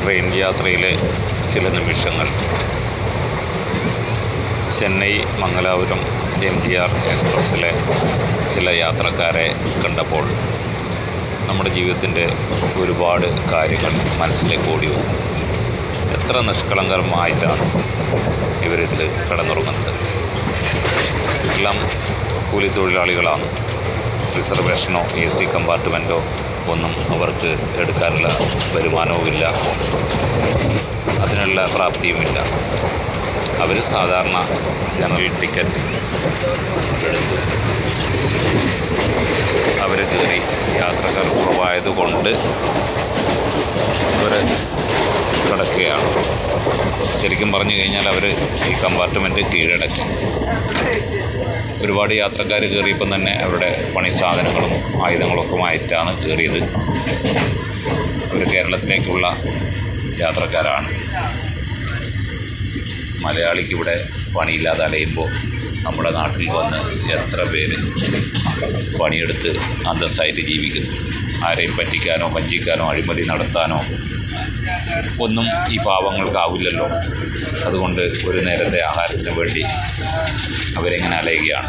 Train യാത്രയിലെ ചില നിമിഷങ്ങൾ. ചെന്നൈ മംഗലാപുരം MGR എക്സ്പ്രസ്സിലെ ചില യാത്രക്കാരെ കണ്ടപ്പോൾ നമ്മുടെ ജീവിതത്തിൻ്റെ ഒരുപാട് കാര്യങ്ങൾ മനസ്സിലേക്ക് ഓടി വന്നു. എത്ര നിഷ്കളങ്കമായിട്ടാണ് ഇവരിതിൽ കിടന്നുറങ്ങുന്നത്. എല്ലാം കൂലി തൊഴിലാളികളാണ്. റിസർവേഷനോ AC കമ്പാർട്ട്മെൻറ്റോ ഒന്നും അവർക്ക് എടുക്കാനുള്ള വരുമാനവുമില്ല, അതിനുള്ള പ്രാപ്തിയുമില്ല. അവർ സാധാരണ ജനറൽ ടിക്കറ്റ് എടുത്ത് അവർ കയറി. യാത്രക്കാർ കുറവായതുകൊണ്ട് അവർ കിടക്കുകയാണ്. ശരിക്കും പറഞ്ഞു കഴിഞ്ഞാൽ അവർ ഈ കമ്പാർട്ട്മെൻറ്റ് കീഴടക്കി. ഒരുപാട് യാത്രക്കാർ കയറിയപ്പം തന്നെ അവരുടെ പണി സാധനങ്ങളും ആയുധങ്ങളൊക്കെ ആയിട്ടാണ് കയറിയത്. അവർ കേരളത്തിലേക്കുള്ള യാത്രക്കാരാണ്. മലയാളിക്ക് ഇവിടെ പണിയില്ലാതെ അലയുമ്പോൾ നമ്മുടെ നാട്ടിൽ വന്ന് എത്ര പേര് പണിയെടുത്ത് അന്തസ്സായിട്ട് ജീവിക്കുന്നു. ആരെയും പറ്റിക്കാനോ വഞ്ചിക്കാനോ അഴിമതി നടത്താനോ ഒന്നും ഈ പാവങ്ങൾക്കാവില്ലല്ലോ. അതുകൊണ്ട് ഒരു നേരത്തെ ആഹാരത്തിന് വേണ്ടി അവരെങ്ങനെ അലയുകയാണ്.